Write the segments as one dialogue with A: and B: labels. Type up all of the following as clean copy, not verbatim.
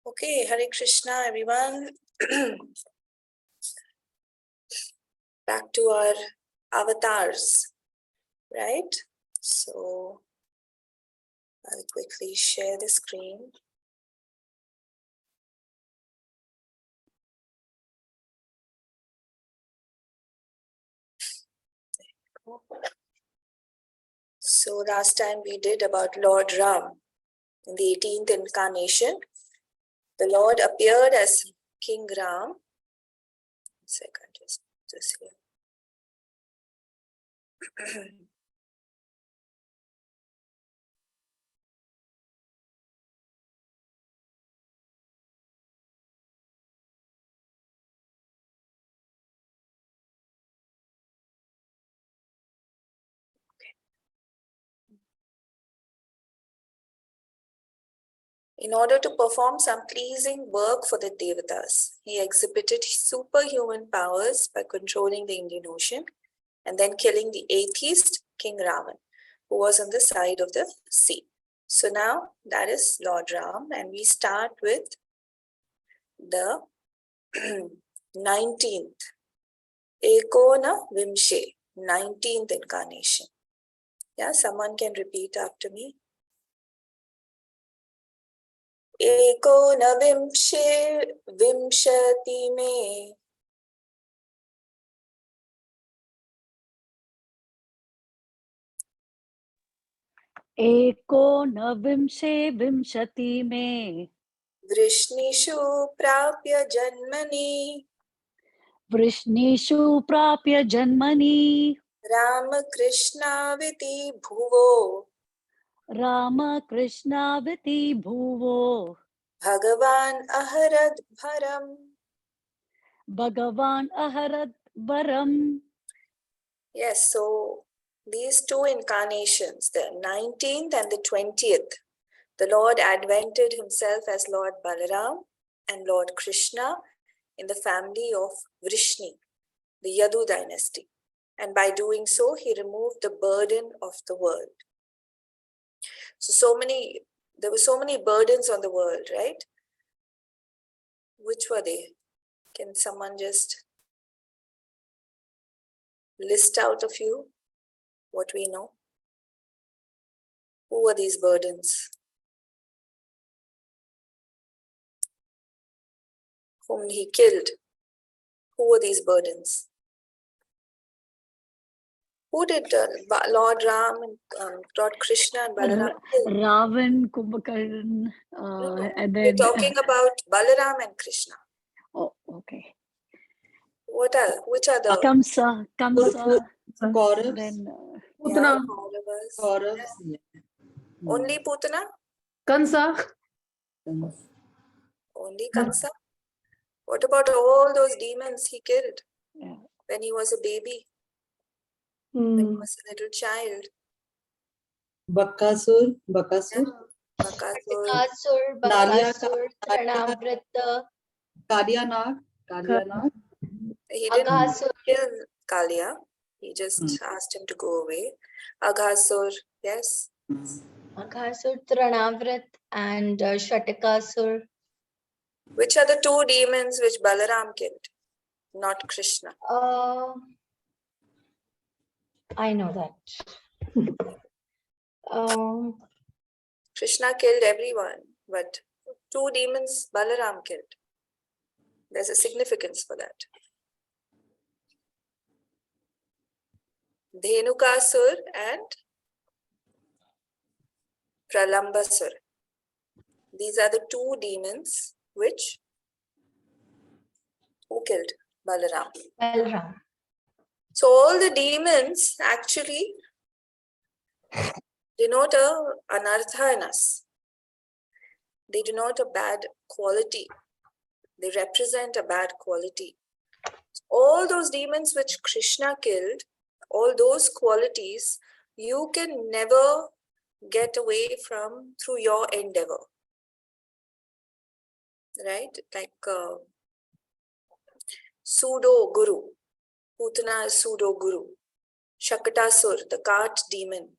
A: Okay, Hare Krishna, everyone. Back to our avatars, right? So I'll quickly share the screen. So last time we did about Lord Ram in the 18th incarnation. The Lord appeared as King Ram. 1 second, just this here. In order to perform some pleasing work for the Devatas, he exhibited superhuman powers by controlling the Indian Ocean and then killing the atheist King Ravan, who was on the side of the sea. So now that is Lord Ram, and we start with the 19th, Ekona Vimshe, 19th incarnation. Yeah, someone can repeat after me. Ekonavimshe vimshati me.
B: एकोनविंशे विंशति में
A: वृष्णिषु प्राप्य जन्मनि
B: वृष्णिषु प्राप्य जन्मनि
A: रामकृष्णाविति भुवो
B: रामकृष्णाविति भुवो
A: भगवान् अहरद् भरम्.
B: भगवान् अहरद् वरम्.
A: Yes, so these two incarnations, the 19th and the 20th, the Lord advented himself as Lord Balaram and Lord Krishna in the family of Vrishni, the Yadu dynasty. And by doing so, he removed the burden of the world. There were so many burdens on the world, right? Which were they? Can someone just list out a few, what we know? Who were these burdens? Whom he killed? Who were these burdens? Who did Lord Ram and Lord Krishna and Balaram kill?
B: Ravan, Kumbhakarna, and then...
A: We're talking about Balaram and Krishna.
B: Oh, okay.
A: Which are the...
B: Kamsa,
C: Kauravas.
B: then...
A: Putana.
C: Kauravas.
A: Yes. Only Putana?
C: Kansa.
A: Only Kansa? What about all those demons he killed when he was a baby? When he was a little child?
C: Bakasur.
A: Bakasur,
D: Tranavrata,
C: Kalyanak.
A: He didn't kill Kalia. He just asked him to go away. Aghasur, yes.
D: Aghasur, Tranavrat, and Shatakasur.
A: Which are the two demons which Balaram killed, not Krishna?
D: I know that.
A: Krishna killed everyone, but two demons Balaram killed. There's a significance for that. Dhenukasur and Pralambasur. These are the two demons which who killed Balaram.
D: Balaram.
A: So all the demons actually denote anartha in us. They denote a bad quality. They represent a bad quality. All those demons which Krishna killed, all those qualities, you can never get away from through your endeavor. Right? Like pseudo guru. Putana is pseudo guru. Shakatasur, the cart demon,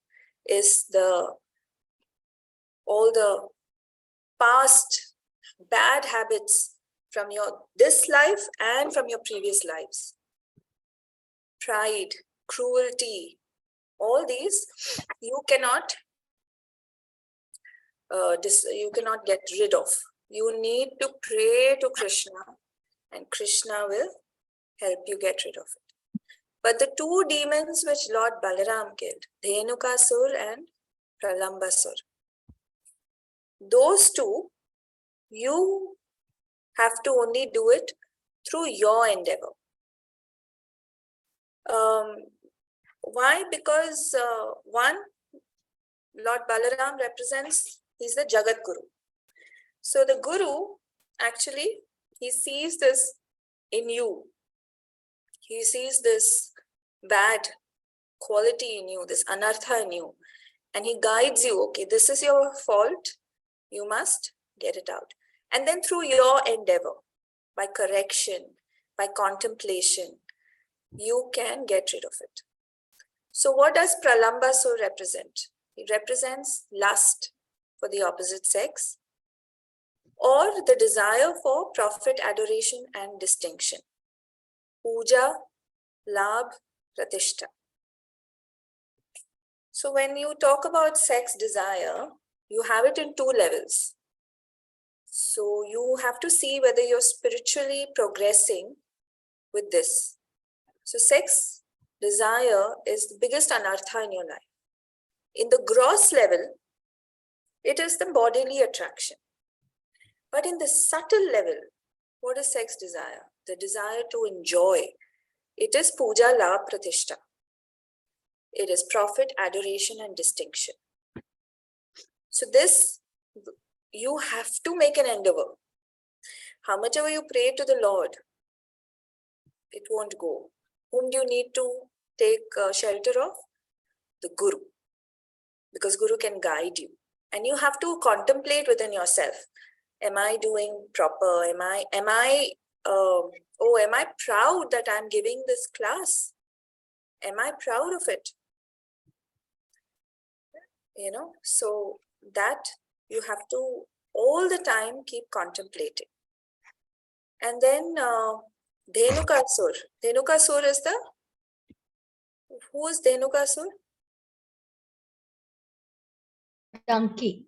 A: is all the past bad habits from this life and from your previous lives. Pride, cruelty, all these you cannot get rid of. You need to pray to Krishna, and Krishna will help you get rid of it. But the two demons which Lord Balaram killed, Dhenukasur and Pralambasur, those two, you have to only do it through your endeavor. Why? Because one, Lord Balaram represents, he's the Jagat Guru. So the Guru, actually, he sees this in you. He sees this bad quality in you, this anartha in you. And he guides you, okay, this is your fault. You must get it out. And then through your endeavor, by correction, by contemplation, you can get rid of it. So what does Pralambasur represent? It represents lust for the opposite sex, or the desire for profit, adoration, and distinction. Puja, labh, pratishtha. So when you talk about sex desire, you have it in two levels. So you have to see whether you're spiritually progressing with this. So sex desire is the biggest anartha in your life. In the gross level, it is the bodily attraction. But in the subtle level, what is sex desire? The desire to enjoy. It is puja, labh, pratishtha. It is profit, adoration, and distinction. So this, you have to make an endeavor. How much ever you pray to the Lord, it won't go. Whom do you need to take shelter of? The Guru. Because Guru can guide you. And you have to contemplate within yourself. Am I doing proper? Am I proud that I'm giving this class? Am I proud of it? So that you have to all the time keep contemplating. And then Dhenukasur. Dhenukasur is who is Dhenukasur?
D: Donkey.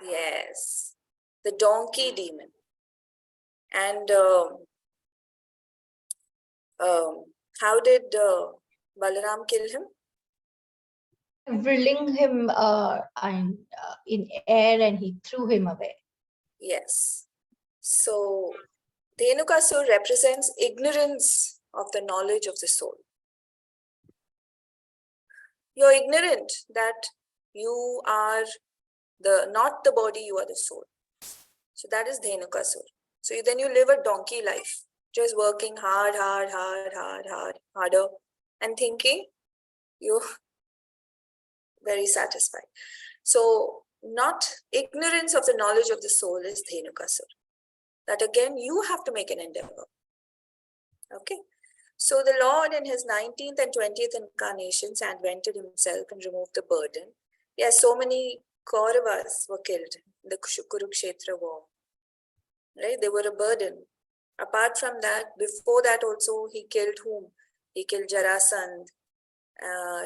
A: Yes, the donkey demon. And how did Balaram kill him?
D: Whirling him in air, and he threw him away.
A: Yes. So Dhenukasur represents ignorance of the knowledge of the soul. You're ignorant that you are not the body, you are the soul. So that is Dhenukasur. So then you live a donkey life, just working harder, and thinking you're very satisfied. So not ignorance of the knowledge of the soul is Dhenukasur. That again, you have to make an endeavor. Okay. So the Lord in his 19th and 20th incarnations advented himself and removed the burden. Yes, so many Kauravas were killed in the Kurukshetra war. Right? They were a burden. Apart from that, before that also, he killed whom? He killed Jarasandh,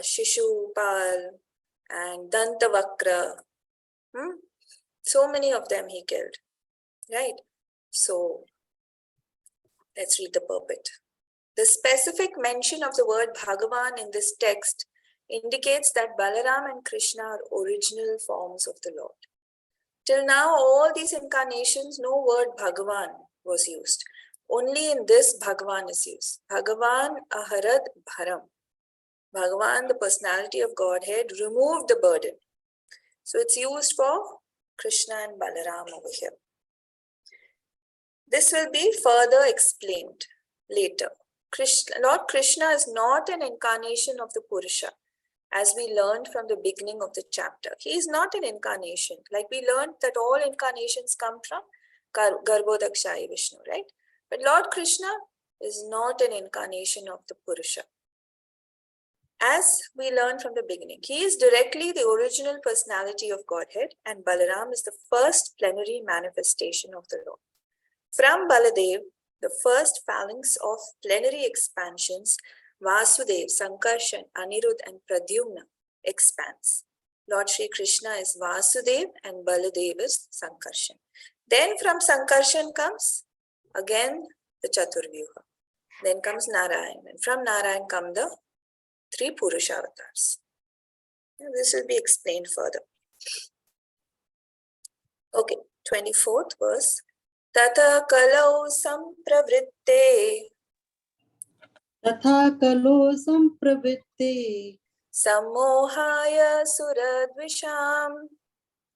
A: Shishupal, and Dantavakra. So many of them he killed. Right? So let's read the purport. The specific mention of the word Bhagavan in this text indicates that Balaram and Krishna are original forms of the Lord. Till now, all these incarnations, no word Bhagavan was used. Only in this Bhagavan is used. Bhagavan Aharad Bharam. Bhagavan, the personality of Godhead, removed the burden. So it's used for Krishna and Balaram over here. This will be further explained later. Lord Krishna is not an incarnation of the Purusha, as we learned from the beginning of the chapter. He is not an incarnation. Like we learned that all incarnations come from Garbhodakshai Vishnu, right? But Lord Krishna is not an incarnation of the Purusha. As we learned from the beginning, he is directly the original personality of Godhead, and Balaram is the first plenary manifestation of the Lord. From Baladev, the first phalanx of plenary expansions, Vasudev, Sankarshan, Anirudh, and Pradyumna expands. Lord Shri Krishna is Vasudev and Baladev is Sankarshan. Then from Sankarshan comes again the Chaturvyuha. Then comes Narayan, and from Narayan come the 3 Purusha avatars. This will be explained further. Okay, 24th verse. Tata kalau sampravritte
C: तथा कलो संप्रवृत्ते
A: sammohaya suradvisham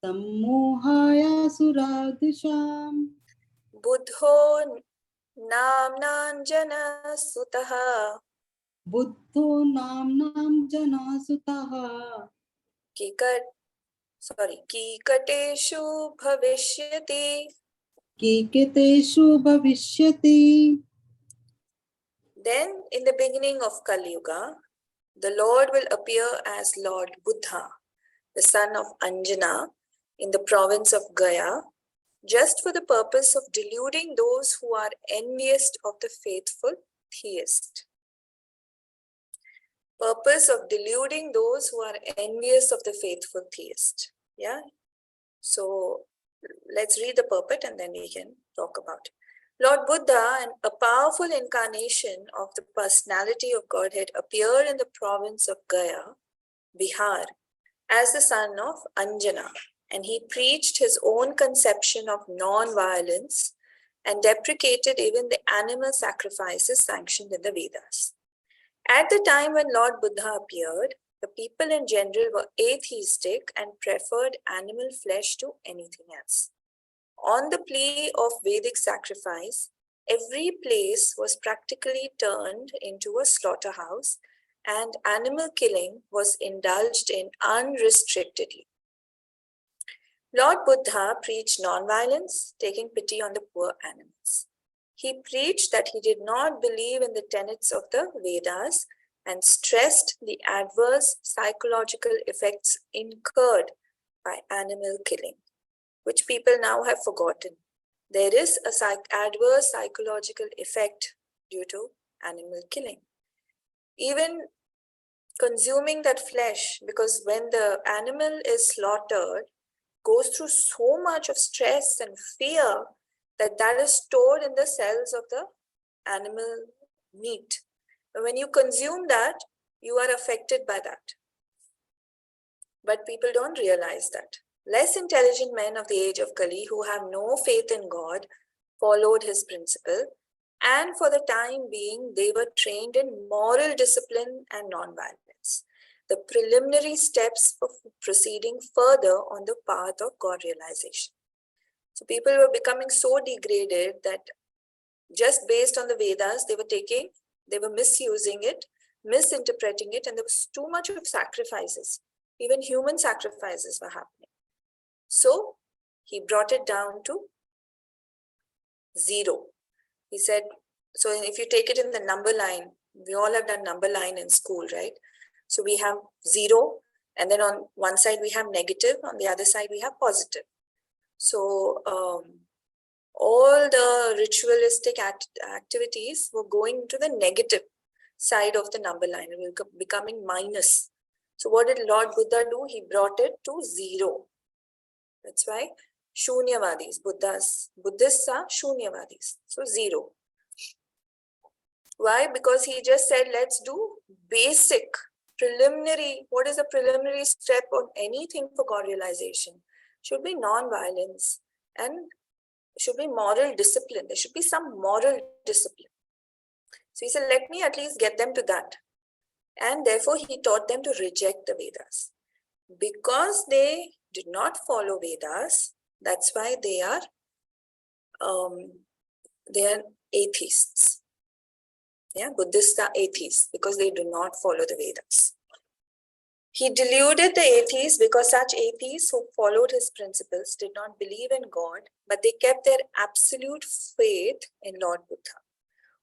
C: सम्मोहाय सुरादृशाम्
A: buddho namnanjana sutaha
C: बुद्धो नाम्नां जनासुतः
A: kikateshu bhavishyati.
C: कीकेतेषु भविष्यति.
A: Then in the beginning of Kali Yuga, the Lord will appear as Lord Buddha, the son of Anjana, in the province of Gaya, just for the purpose of deluding those who are envious of the faithful theist. Purpose of deluding those who are envious of the faithful theist. Yeah. So let's read the purport and then we can talk about it. Lord Buddha, a powerful incarnation of the personality of Godhead, appeared in the province of Gaya, Bihar, as the son of Anjana, and he preached his own conception of non-violence and deprecated even the animal sacrifices sanctioned in the Vedas. At the time when Lord Buddha appeared, the people in general were atheistic and preferred animal flesh to anything else. On the plea of Vedic sacrifice, every place was practically turned into a slaughterhouse, and animal killing was indulged in unrestrictedly. Lord Buddha preached non-violence, taking pity on the poor animals. He preached that he did not believe in the tenets of the Vedas and stressed the adverse psychological effects incurred by animal killing, which people now have forgotten. There is an adverse psychological effect due to animal killing. Even consuming that flesh, because when the animal is slaughtered, goes through so much of stress and fear that is stored in the cells of the animal meat. When you consume that, you are affected by that. But people don't realize that. Less intelligent men of the age of Kali who have no faith in God followed his principle, and for the time being, they were trained in moral discipline and non-violence, the preliminary steps for proceeding further on the path of God realization. So people were becoming so degraded that just based on the Vedas, they were misusing it, misinterpreting it, and there was too much of sacrifices. Even human sacrifices were happening. So he brought it down to 0. He said, so if you take it in the number line, we all have done number line in school, right? So we have 0, and then on one side we have negative, on the other side we have positive. So all the ritualistic activities were going to the negative side of the number line. It was becoming minus. So what did Lord Buddha do? He brought it to 0. That's why Shunyavadis, Buddhists are Shunyavadis. So 0. Why? Because he just said, let's do basic, preliminary. What is a preliminary step on anything for God realization? Should be non-violence and should be moral discipline. There should be some moral discipline. So he said, let me at least get them to that. And therefore he taught them to reject the Vedas. Because they did not follow Vedas, that's why they are atheists. Yeah, Buddhists are atheists because they do not follow the Vedas. He deluded the atheists because such atheists who followed his principles did not believe in God, but they kept their absolute faith in Lord Buddha,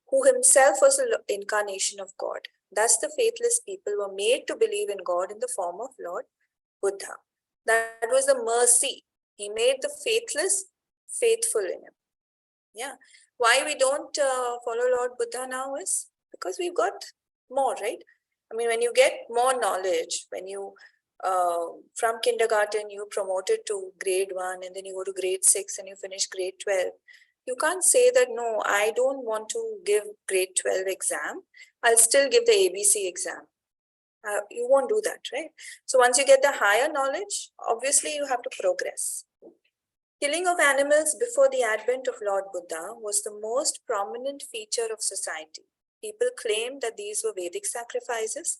A: who himself was the incarnation of God. Thus, the faithless people were made to believe in God in the form of Lord Buddha. That was the mercy. He made the faithless faithful in him. Yeah. Why we don't follow Lord Buddha now is because we've got more, right? I mean, when you get more knowledge, when you from kindergarten you promoted to grade 1 and then you go to grade 6 and you finish grade 12, you can't say that no, I don't want to give grade 12 exam, I'll still give the ABC exam. You won't do that, right? So once you get the higher knowledge, obviously you have to progress. Killing of animals before the advent of Lord Buddha was the most prominent feature of society. People claim that these were Vedic sacrifices.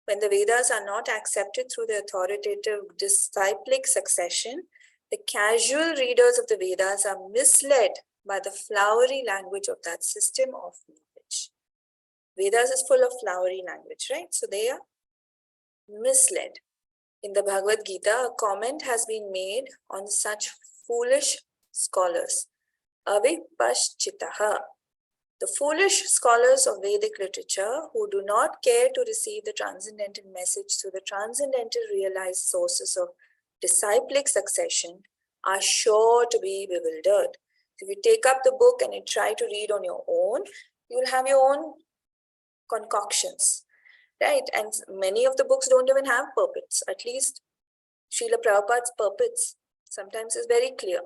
A: When the Vedas are not accepted through the authoritative disciplic succession, the casual readers of the Vedas are misled by the flowery language of that system of knowledge. Vedas is full of flowery language, right? So they are misled. In the Bhagavad Gita, a comment has been made on such foolish scholars. Avipaschitaha. The foolish scholars of Vedic literature who do not care to receive the transcendental message through the transcendental realized sources of disciplic succession are sure to be bewildered. If you take up the book and you try to read on your own, you'll have your own concoctions, right? And many of the books don't even have purports. At least Srila Prabhupada's purports sometimes is very clear.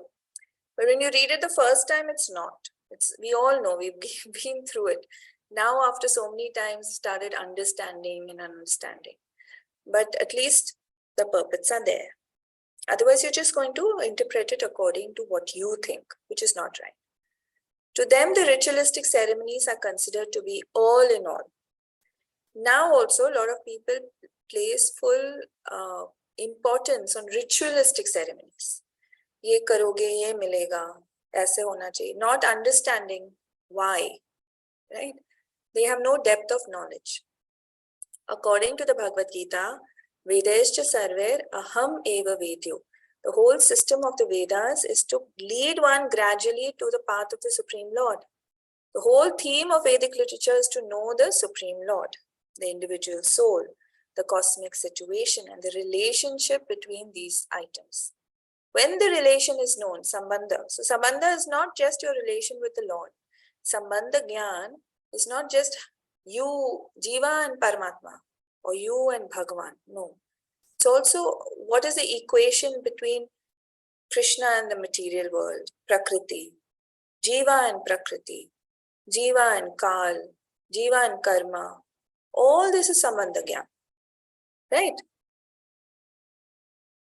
A: But when you read it the first time, it's not. We all know, we've been through it. Now, after so many times, started understanding. But at least the purports are there. Otherwise, you're just going to interpret it according to what you think, which is not right. To them, the ritualistic ceremonies are considered to be all in all. Now also, a lot of people place full importance on ritualistic ceremonies. ये करोगे, ये मिलेगा, ऐसे होना चाहिए. Not understanding why, right? They have no depth of knowledge. According to the Bhagavad Gita, Vedescha Sarver Aham Eva Vedyo. The whole system of the Vedas is to lead one gradually to the path of the Supreme Lord. The whole theme of Vedic literature is to know the Supreme Lord, the individual soul, the cosmic situation, and the relationship between these items. When the relation is known, Sambandha. So Sambandha is not just your relation with the Lord. Sambandha Gyan is not just you, Jiva and Paramatma, or you and Bhagavan. No. It's also what is the equation between Krishna and the material world, Prakriti, Jiva and Prakriti, Jiva and Kal, Jiva and Karma. All this is Sambandha Gyan, right?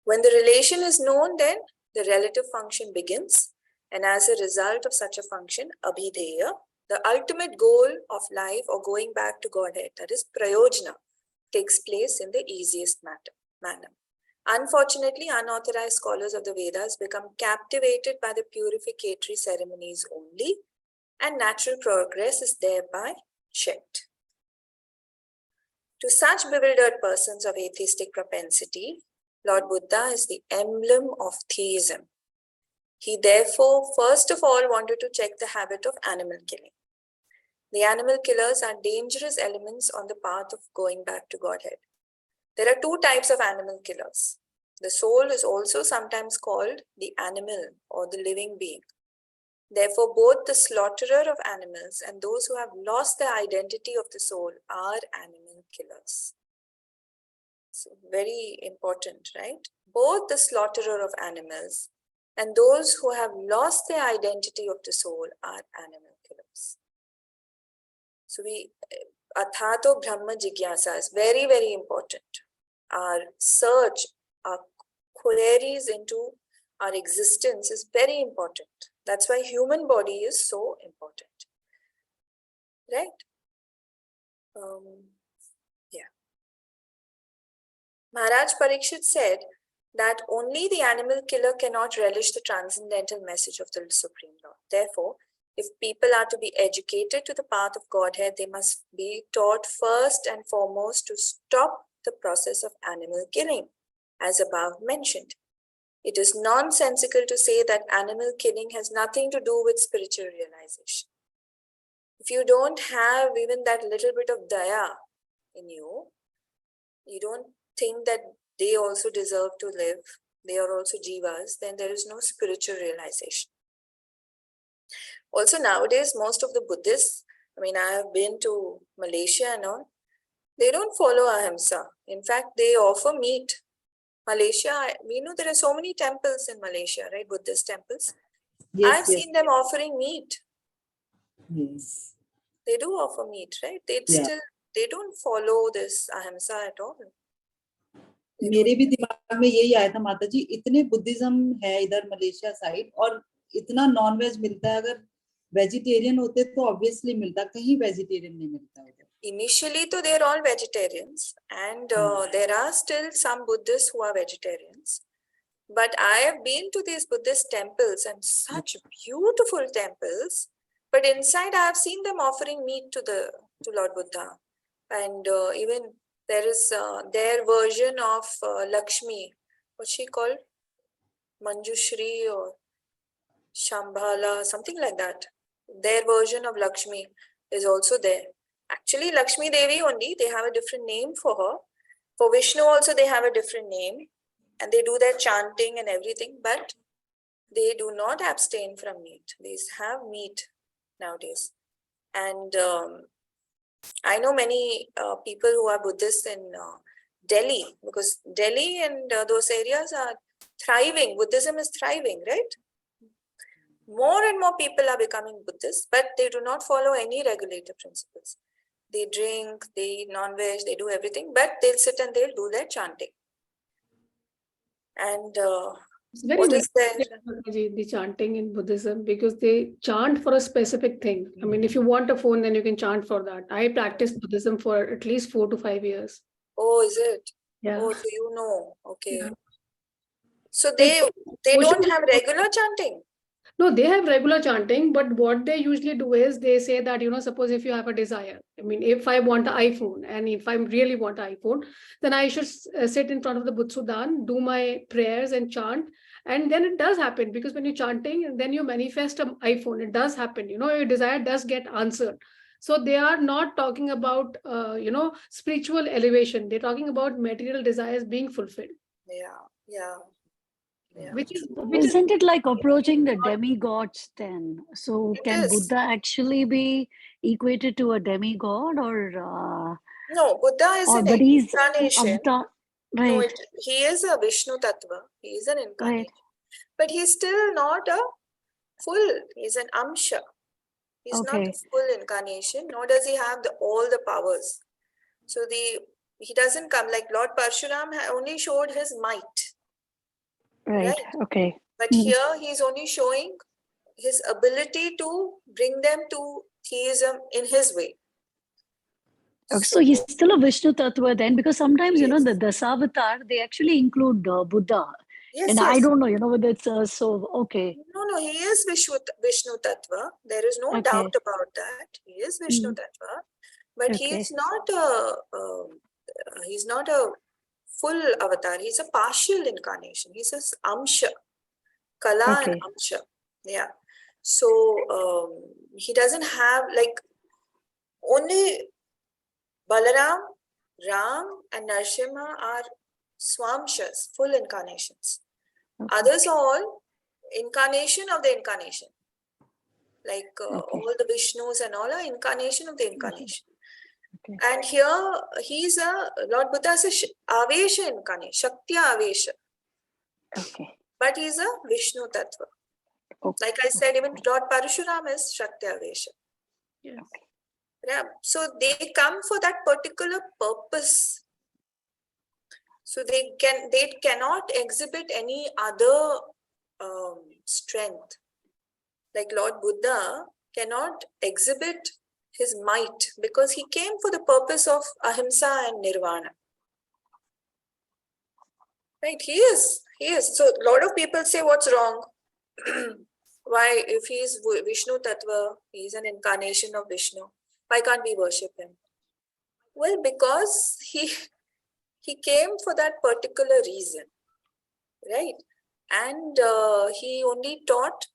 A: When the relation is known, then the relative function begins. And as a result of such a function, Abhideya, the ultimate goal of life or going back to Godhead, that is Prayojana, takes place in the easiest manner. Unfortunately, unauthorized scholars of the Vedas become captivated by the purificatory ceremonies only, and natural progress is thereby checked. To such bewildered persons of atheistic propensity, Lord Buddha is the emblem of theism. He therefore, first of all, wanted to check the habit of animal killing. The animal killers are dangerous elements on the path of going back to Godhead. There are two types of animal killers. The soul is also sometimes called the animal or the living being. Therefore, both the slaughterer of animals and those who have lost the identity of the soul are animal killers. So very important, right? Both the slaughterer of animals and those who have lost their identity of the soul are animal killers. So Athato Brahma Jigyasa is very, very important. Our search, our queries into our existence is very important. That's why human body is so important, right? Maharaj Parikshit said that only the animal killer cannot relish the transcendental message of the Supreme Lord. Therefore, if people are to be educated to the path of Godhead, they must be taught first and foremost to stop the process of animal killing, as above mentioned. It is nonsensical to say that animal killing has nothing to do with spiritual realization. If you don't have even that little bit of daya in you, you don't think that they also deserve to live, they are also jivas, then there is no spiritual realization. Also nowadays, most of the Buddhists, I mean, I have been to Malaysia and all, they don't follow ahimsa. In fact, they offer meat. Malaysia, we know there are so many temples in Malaysia, right? Buddhist temples.
C: Yes,
A: I've
C: yes,
A: seen them offering meat.
C: yes.
A: They do offer meat, right?
C: Yeah.
A: They don't follow this ahimsa at all. They
C: मेरे
A: don't.
C: भी दिमाग में यही आया था माता जी, इतने Buddhism है इधर मलेशिया साइड और इतना नॉन वेज मिलता है, अगर वेजिटेरियन होते तो ऑब्वियसली मिलता, कहीं वेजिटेरियन नहीं मिलता उधर.
A: Initially, though, they're all vegetarians, and there are still some Buddhists who are vegetarians. But I have been to these Buddhist temples and such beautiful temples. But inside, I have seen them offering meat to Lord Buddha, and even there is their version of Lakshmi. What's she called? Manjushri or Shambhala, something like that. Their version of Lakshmi is also there. Actually, Lakshmi Devi only, they have a different name for her. For Vishnu also, they have a different name. And they do their chanting and everything, but they do not abstain from meat. They have meat nowadays. And I know many people who are Buddhists in Delhi, because Delhi and those areas are thriving. Buddhism is thriving, right? More and more people are becoming Buddhists, but they do not follow any regulative principles. They drink, they eat non-veg, they do everything, but they'll sit and they'll do their chanting. And
E: It's very
A: what is there?
E: interesting, the chanting in Buddhism, because they chant for a specific thing. I mean, if you want a phone, then you can chant for that. I practiced Buddhism for at least 4 to 5 years.
A: Oh, is it?
E: Yeah.
A: Oh, so you know. Okay.
E: Yeah.
A: So they
E: Osho-
A: don't have regular chanting.
E: No, they have regular chanting, but what they usually do is they say that, suppose if you have a desire, I mean, if I want an iPhone and if I really want an iPhone, then I should sit in front of the Butsudan, do my prayers and chant. And then it does happen, because when you're chanting and then you manifest an iPhone, it does happen, your desire does get answered. So they are not talking about, spiritual elevation. They're talking about material desires being fulfilled.
A: Yeah.
E: Which is
B: Isn't it like approaching the demigods then? So
A: It
B: can
A: is.
B: Buddha actually be equated to a demigod or
A: No, Buddha is
B: or
A: an
B: but he's
A: incarnation.
B: avatar,
A: No,
B: right?
A: he is a Vishnu Tattva. He is an incarnation.
B: Right.
A: But he's still not a full. He's an Amsha. He's not
B: Okay.
A: a full incarnation, nor does he have all the powers. So he doesn't come like Lord Parshuram only showed his might.
B: Right. Okay.
A: But
B: Mhm.
A: here he's only showing his ability to bring them to theism in his way.
B: Okay, so he's still a Vishnu Tattva then, because sometimes,
A: Yes.
B: the Dasavatar, they actually include Buddha.
A: Yes,
B: And
A: yes.
B: I don't know, whether it's so, okay.
A: No, he is Vishnu Tattva. There is no
B: Okay.
A: doubt about that. He is Vishnu Tattva. But he
B: Okay.
A: is he's not a full avatar. He's a partial incarnation. He's a Amsha. Kala and
B: Okay.
A: Amsha. Yeah. So he doesn't have only Balaram, Ram, and Narsimha are Swamshas, full incarnations.
B: Okay.
A: Others are all incarnation of the incarnation. Like
B: Okay.
A: all the Vishnus and all are incarnation of the incarnation.
B: Okay.
A: And here he's Lord Buddha is a Avesha incarnation, Shaktya Avesha.
B: Okay.
A: But he's a Vishnu Tattva.
B: Okay.
A: Like I said, even Lord Parshuram is Shaktya Avesha.
E: Yeah.
A: Yeah. So they come for that particular purpose. So they cannot exhibit any other strength. Like Lord Buddha cannot exhibit his might because he came for the purpose of ahimsa and nirvana. Right? He is. So a lot of people say, what's wrong? Why, if he is Vishnu Tattva, he is an incarnation of Vishnu, why can't we worship him? Well, because he came for that particular reason, right? And he only taught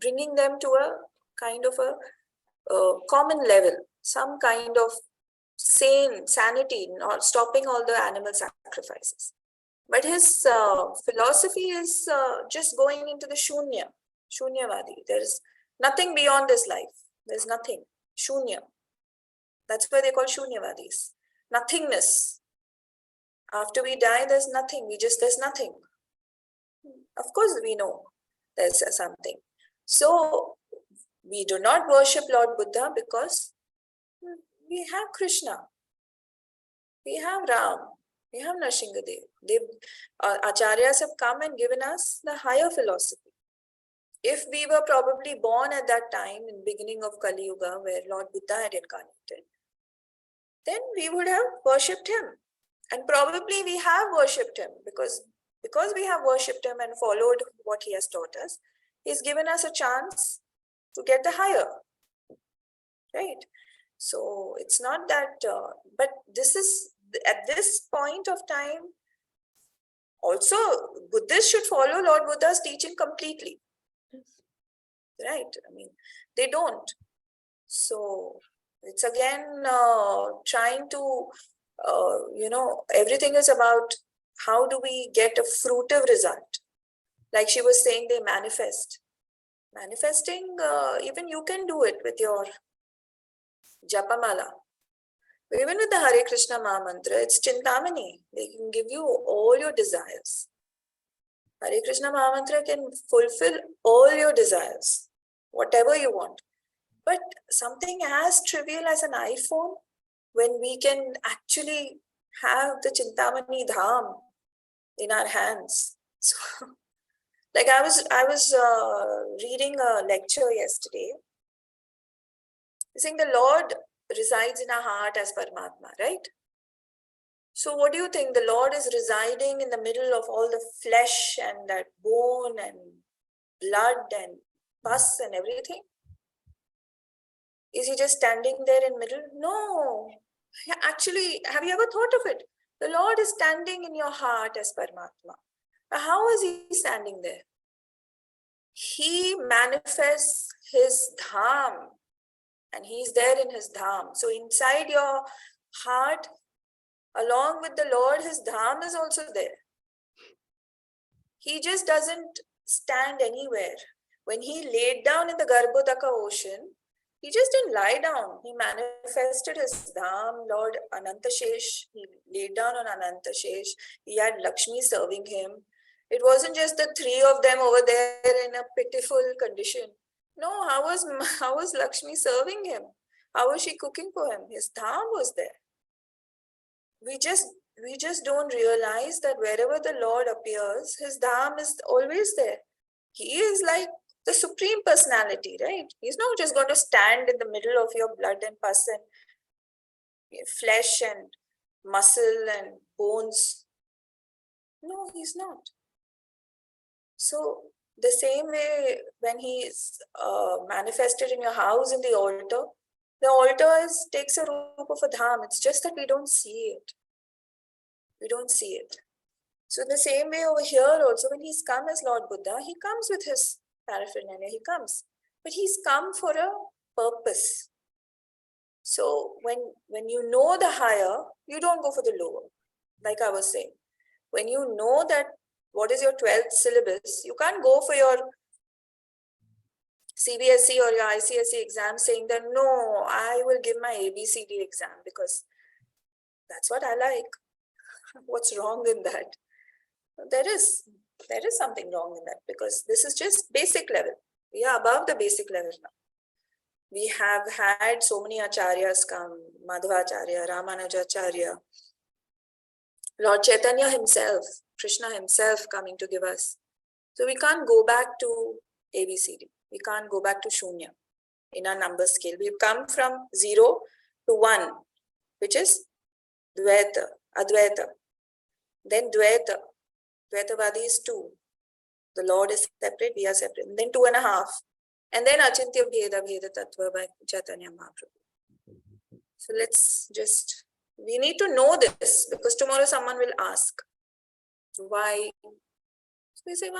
A: bringing them to a kind of a common level, some kind of sanity, not stopping all the animal sacrifices. But his philosophy is just going into the Shunyavadi. There is nothing beyond this life. There's nothing. Shunya. That's why they call Shunyavadis. Nothingness. After we die, there's nothing. There's nothing. Of course, we know there's something. So, we do not worship Lord Buddha because we have Krishna. We have Ram. We have Nrsimhadev. Acharyas have come and given us the higher philosophy. If we were probably born at that time in beginning of Kali Yuga where Lord Buddha had incarnated, then we would have worshipped him. And probably we have worshipped him because we have worshipped him and followed what he has taught us. He's given us a chance to get the higher, right? So it's not that, but this is, at this point of time, also Buddhists should follow Lord Buddha's teaching completely, right? I mean, they don't. So it's again trying to, everything is about how do we get a fruitive result. Like she was saying, they manifest. Manifesting, even you can do it with your Japamala. Even with the Hare Krishna Maha Mantra, it's Chintamani. They can give you all your desires. Hare Krishna Maha Mantra can fulfill all your desires, whatever you want. But something as trivial as an iPhone, when we can actually have the Chintamani Dham in our hands. So, like I was reading a lecture yesterday, saying the Lord resides in our heart as Paramatma, right? So what do you think? The Lord is residing in the middle of all the flesh and that bone and blood and pus and everything? Is he just standing there in middle? No. Actually, have you ever thought of it? The Lord is standing in your heart as Paramatma. How is he standing there? He manifests his dham and he's there in his dham. So inside your heart, along with the Lord, his dham is also there. He just doesn't stand anywhere. When he laid down in the Garbhodaka ocean, he just didn't lie down. He manifested his dham, Lord Anantashesh. He laid down on Anantashesh. He had Lakshmi serving him. It wasn't just the three of them over there in a pitiful condition. No, how was Lakshmi serving him? How was she cooking for him? His dham was there. We just don't realize that wherever the Lord appears, his dham is always there. He is like the Supreme Personality, right? He's not just going to stand in the middle of your blood and pus and flesh and muscle and bones. No, he's not. So the same way when he is manifested in your house in the altar takes a roop of a dham. It's just that we don't see it. We don't see it. So in the same way over here also, when he's come as Lord Buddha, he comes with his paraphernalia, he comes. But he's come for a purpose. So when you know the higher, you don't go for the lower. Like I was saying, when you know that what is your 12th syllabus, you can't go for your CBSE or your ICSE exam saying that, no, I will give my ABCD exam because that's what I like. What's wrong in that? There is something wrong in that because this is just basic level. We are above the basic level now. We have had so many acharyas come, Madhvacharya, Ramanujacharya, Lord Chaitanya himself, Krishna himself coming to give us. So we can't go back to ABCD. We can't go back to Shunya in our number scale. We've come from 0 to 1, which is Dvaita, Advaita. Then Dvaita. Dvaitavadi is 2. The Lord is separate, we are separate. And then 2.5. And then Achintya Bheda Bheda Tattva by Chaitanya Mahaprabhu. So we need to know this because tomorrow someone will ask, why? So we say,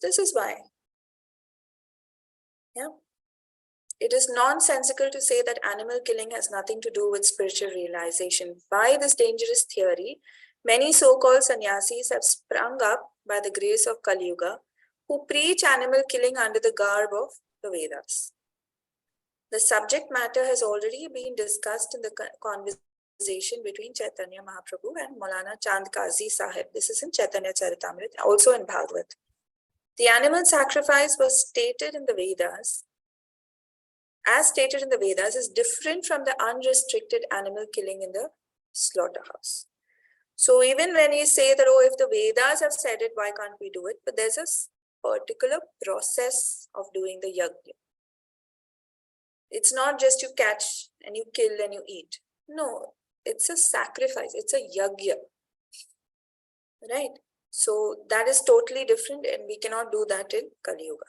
A: this is why. Yeah. it is nonsensical to say that animal killing has nothing to do with spiritual realization. By this dangerous theory, many so-called sannyasis have sprung up by the grace of Kali Yuga, who preach animal killing under the garb of the Vedas. The subject matter has already been discussed in the conversation between Chaitanya Mahaprabhu and Maulana Chand Kazi Sahib. This is in Chaitanya Charitamrita, also in Bhagavad. The animal sacrifice was stated in the Vedas. As stated in the Vedas, is different from the unrestricted animal killing in the slaughterhouse. So even when we say that, oh, if the Vedas have said it, why can't we do it? But there's a particular process of doing the yajna. It's not just you catch and you kill and you eat. No, it's a sacrifice. It's a yajna. Right? So that is totally different, and we cannot do that in Kali Yuga.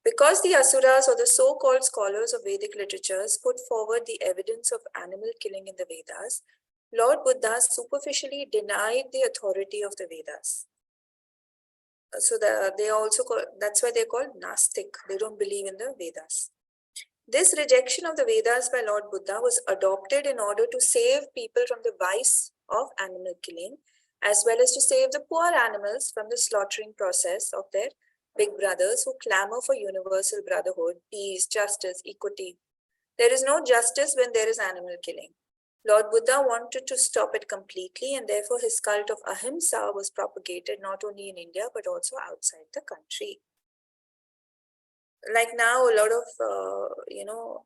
A: Because the Asuras, or the so-called scholars of Vedic literatures, put forward the evidence of animal killing in the Vedas, Lord Buddha superficially denied the authority of the Vedas. So they also that's why they're called Nastik. They don't believe in the Vedas. This rejection of the Vedas by Lord Buddha was adopted in order to save people from the vice of animal killing, as well as to save the poor animals from the slaughtering process of their big brothers who clamor for universal brotherhood, peace, justice, equity. There is no justice when there is animal killing. Lord Buddha wanted to stop it completely, and therefore his cult of Ahimsa was propagated not only in India but also outside the country. Like now, a lot of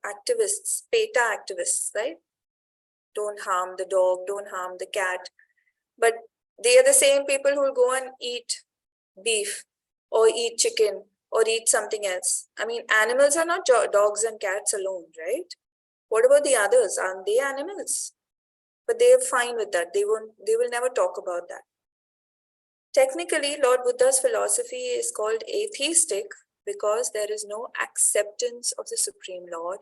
A: activists, PETA activists, right? Don't harm the dog, don't harm the cat. But they are the same people who will go and eat beef or eat chicken or eat something else. I mean, animals are not dogs and cats alone, right? What about the others? Aren't they animals? But they are fine with that. They will never talk about that. Technically, Lord Buddha's philosophy is called atheistic because there is no acceptance of the Supreme Lord,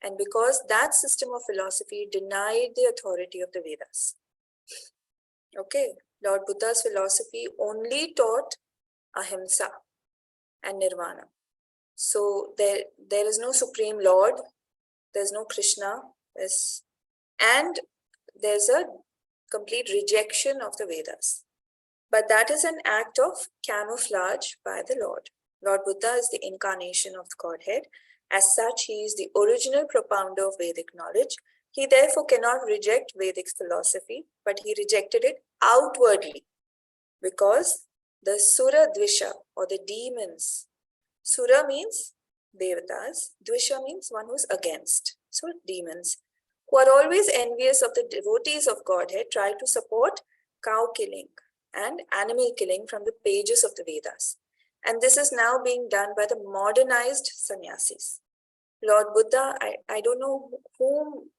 A: and because that system of philosophy denied the authority of the Vedas. Okay, Lord Buddha's philosophy only taught ahimsa and nirvana. So there is no Supreme Lord, there's no Krishna, and there's a complete rejection of the Vedas. But that is an act of camouflage by the Lord. Lord Buddha is the incarnation of the Godhead. As such, he is the original propounder of Vedic knowledge. He therefore cannot reject Vedic philosophy, but he rejected it outwardly because the Sura Dvisha, or the demons, Sura means Devatas, Dvisha means one who's against. So demons, who are always envious of the devotees of Godhead, try to support cow killing and animal killing from the pages of the Vedas. And this is now being done by the modernized sannyasis. Lord Buddha, I don't know whom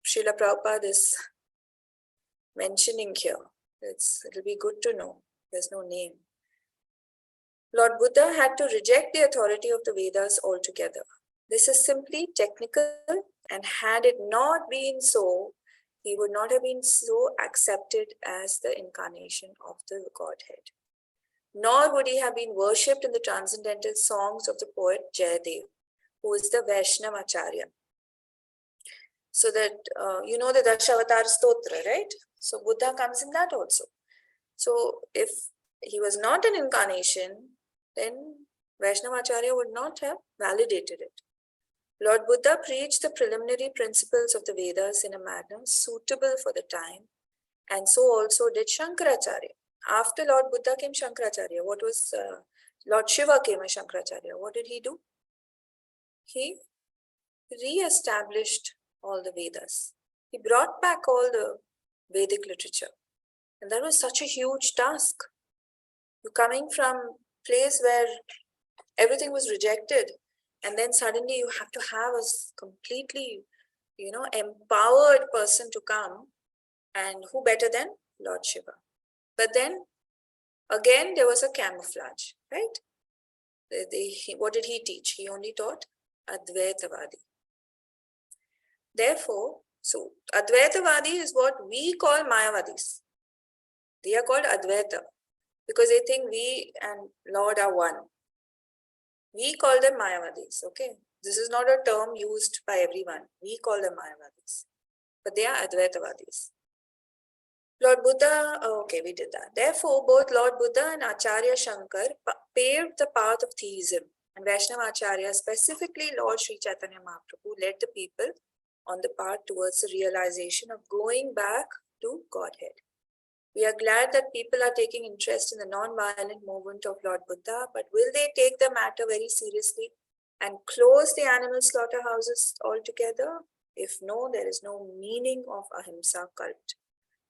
A: Srila Prabhupada is mentioning here. It'll be good to know. There's no name. Lord Buddha had to reject the authority of the Vedas altogether. This is simply technical, and had it not been so, he would not have been so accepted as the incarnation of the Godhead. Nor would he have been worshipped in the transcendental songs of the poet Jayadev, who is the Vaishnava Acharya. So that, the Dashavatar Stotra, right? So Buddha comes in that also. So if he was not an incarnation, then Vaishnava Acharya would not have validated it. Lord Buddha preached the preliminary principles of the Vedas in a manner suitable for the time, and so also did Shankaracharya. After Lord Buddha came Shankaracharya. Lord Shiva came as Shankaracharya. What did he do? He re-established all the Vedas. He brought back all the Vedic literature. And that was such a huge task. You're coming from a place where everything was rejected, and then suddenly you have to have a completely, empowered person to come. And who better than Lord Shiva? But then, again, there was a camouflage, right? What did he teach? He only taught Advaitavadi. Therefore, so Advaitavadi is what we call Mayavadis. They are called Advaita because they think we and Lord are one. We call them Mayavadis, okay? This is not a term used by everyone. We call them Mayavadis, but they are Advaitavadis. Lord Buddha, okay, we did that. Therefore, both Lord Buddha and Acharya Shankar paved the path of theism, and Vaishnava Acharya, specifically Lord Sri Chaitanya Mahaprabhu, led the people on the path towards the realization of going back to Godhead. We are glad that people are taking interest in the non-violent movement of Lord Buddha, but will they take the matter very seriously and close the animal slaughterhouses altogether? If no, there is no meaning of Ahimsa cult.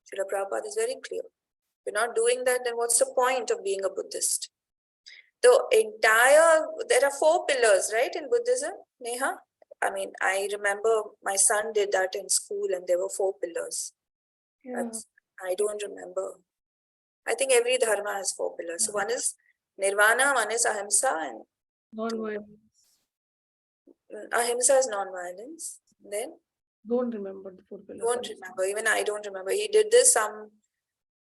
A: Srila Prabhupada is very clear. If you're not doing that, then what's the point of being a Buddhist? There are 4 pillars, right, in Buddhism, Neha? I mean, I remember my son did that in school and there were 4 pillars.
E: Yeah.
A: I don't remember. I think every dharma has 4 pillars. So one is nirvana, one is ahimsa, and
E: Non-violence.
A: ahimsa is non-violence. Then
E: Don't remember the 4 pillars.
A: don't remember. Even I don't remember. He did this some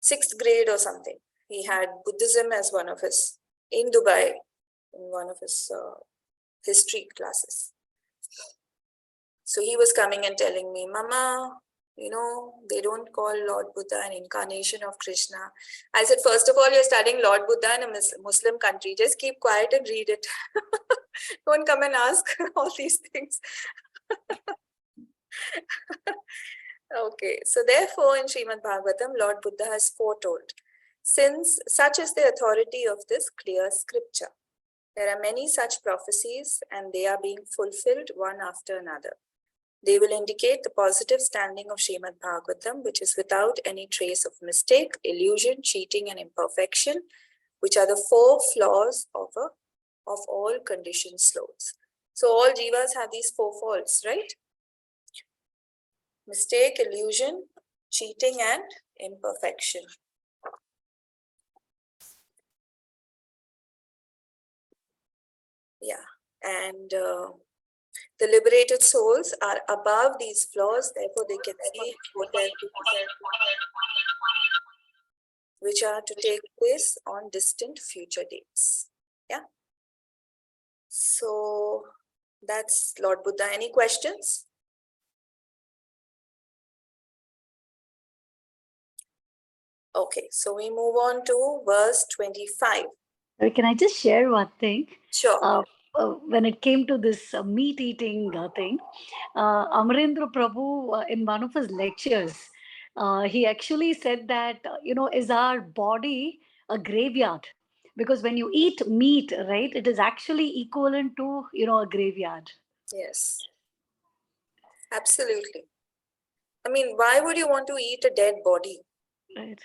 A: 6th grade or something. He had Buddhism as one of his, in Dubai, in one of his history classes. So he was coming and telling me, Mama, you know, they don't call Lord Buddha an incarnation of Krishna. I said, first of all, you're studying Lord Buddha in a Muslim country. Just keep quiet and read it. Don't come and ask all these things. Okay, so therefore in Srimad Bhagavatam, Lord Buddha has foretold, since such is the authority of this clear scripture. There are many such prophecies and they are being fulfilled one after another. They will indicate the positive standing of Srimad Bhagavatam, which is without any trace of mistake, illusion, cheating, and imperfection, which are the 4 flaws of all conditioned souls. So all jivas have these 4 faults, right? Mistake, illusion, cheating, and imperfection. Yeah, and the liberated souls are above these flaws, therefore they can see which are to take place on distant future dates. Yeah. So that's Lord Buddha. Any questions? Okay, so we move on to verse 25.
B: Can I just share one thing?
A: Sure.
B: When it came to this meat eating thing, Amarendra Prabhu, in one of his lectures, he actually said that, is our body a graveyard? Because when you eat meat, right, it is actually equivalent to, a graveyard.
A: Yes. Absolutely. I mean, why would you want to eat a dead body?
B: Right.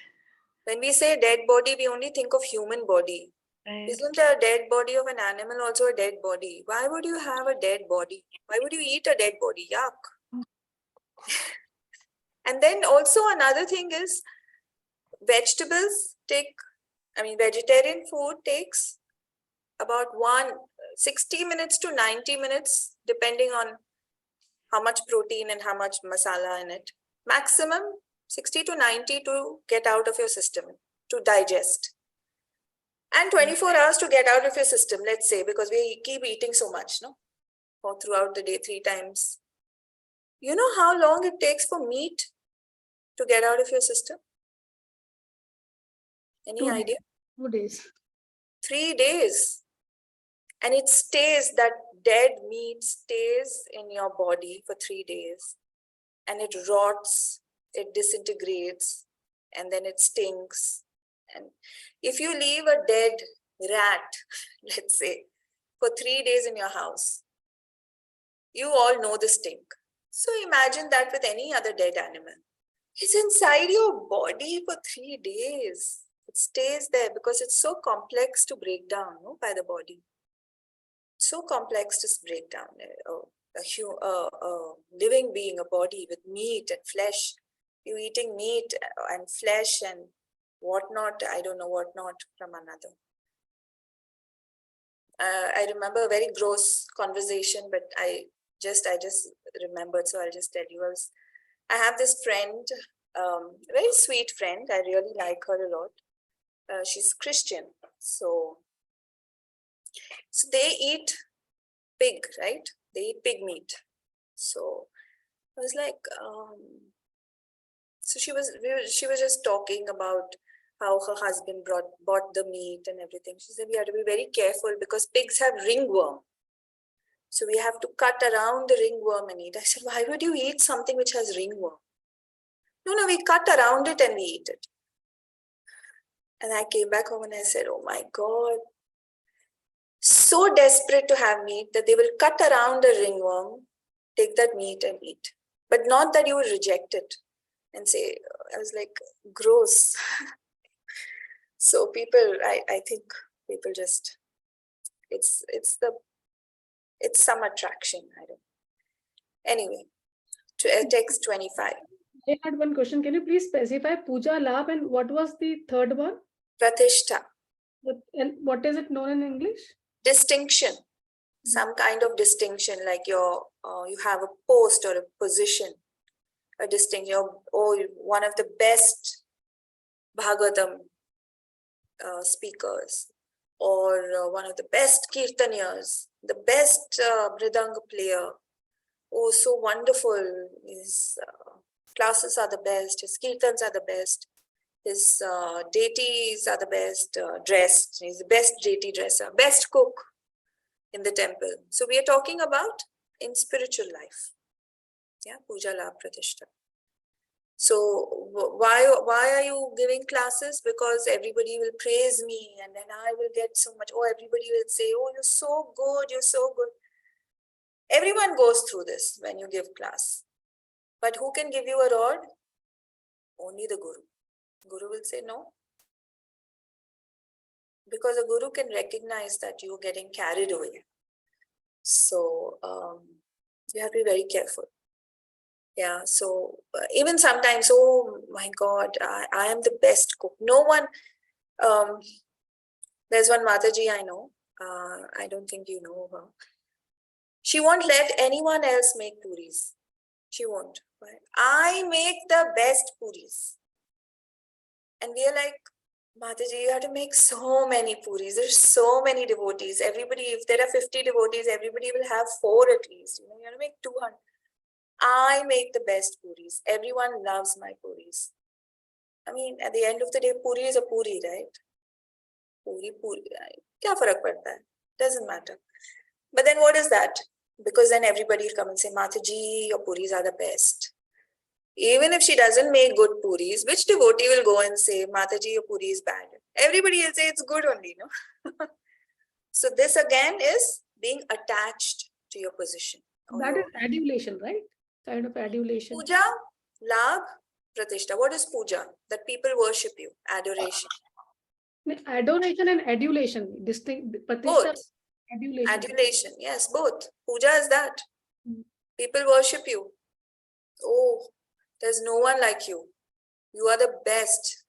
A: When we say dead body, we only think of human body.
B: Right.
A: Isn't a dead body of an animal also a dead body? Why would you have a dead body? Why would you eat a dead body? Yuck. And then also another thing is vegetarian food takes about 60 minutes to 90 minutes, depending on how much protein and how much masala in it. Maximum 60 to 90 to get out of your system, to digest. And 24 hours to get out of your system, let's say, because we keep eating so much, no? Or throughout the day, 3 times. You know how long it takes for meat to get out of your system? Any idea?
E: 2 days.
A: 3 days. And it stays, that dead meat stays in your body for 3 days. And it rots, it disintegrates, and then it stinks. And if you leave a dead rat, let's say, for 3 days in your house, you all know the stink. So imagine that with any other dead animal. It's inside your body for 3 days. It stays there because it's so complex to break down, no, by the body. So complex to break down. A living being, a body with meat and flesh. You eating meat and flesh and whatnot, I don't know what not from another. I remember a very gross conversation, but I just remembered, so I'll just tell you. I have this friend, very sweet friend. I really like her a lot. She's Christian, so they eat pig, right? They eat pig meat. So I was like, so she was just talking about how her husband bought the meat and everything. She said we have to be very careful because pigs have ringworm. So we have to cut around the ringworm and eat. I said, why would you eat something which has ringworm? No, we cut around it and we eat it. And I came back home and I said, oh my God, so desperate to have meat that they will cut around the ringworm, take that meat and eat. But not that you will reject it and say, I was like, gross. So people, I think people just, it's some attraction. I don't. Anyway, to text 25.
E: I had one question. Can you please specify puja, labh, and what was the third one?
A: Pratishtha,
E: And what is it known in English?
A: distinction, some kind of distinction, like you have a post or a position, a distinction, or one of the best Bhagavatam speakers, or one of the best kirtaniyas, the best mridanga player. Oh, so wonderful. His classes are the best, his kirtans are the best, his deities are the best dressed, he's the best deity dresser, best cook in the temple. So we are talking about in spiritual life. Yeah, puja, labh, pratishtha. So why are you giving classes? Because everybody will praise me and then I will get so much. Oh, everybody will say, oh, you're so good, you're so good. Everyone goes through this when you give class. But who can give you a rod? Only the Guru. Guru will say no. Because a Guru can recognize that you're getting carried away. So you have to be very careful. Yeah, so even sometimes, oh my God, I am the best cook. No one, there's one Mataji I know, I don't think you know her. She won't let anyone else make puris. She won't. Right? I make the best puris. And we are like, Mataji, you have to make so many puris. There's so many devotees. Everybody, if there are 50 devotees, everybody will have 4 at least. You have to make 200. I make the best puris. Everyone loves my puris. I mean, at the end of the day, puri is a puri, right? Puri. Kya farak padta hai? Doesn't matter. But then what is that? Because then everybody will come and say, Mataji, your puris are the best. Even if she doesn't make good puris, which devotee will go and say, Mataji, your puri is bad? Everybody will say it's good only, no? So this again is being attached to your position.
E: That is adulation, right? Kind of adulation.
A: Puja, labh, pratishtha. What is puja? That people worship you. Adoration.
E: Adoration and adulation. Distinct. Pratishtha,
A: Both.
E: adulation.
A: Adulation. Yes, both. Puja is that.
E: Hmm.
A: People worship you. Oh, there's no one like you. You are the best.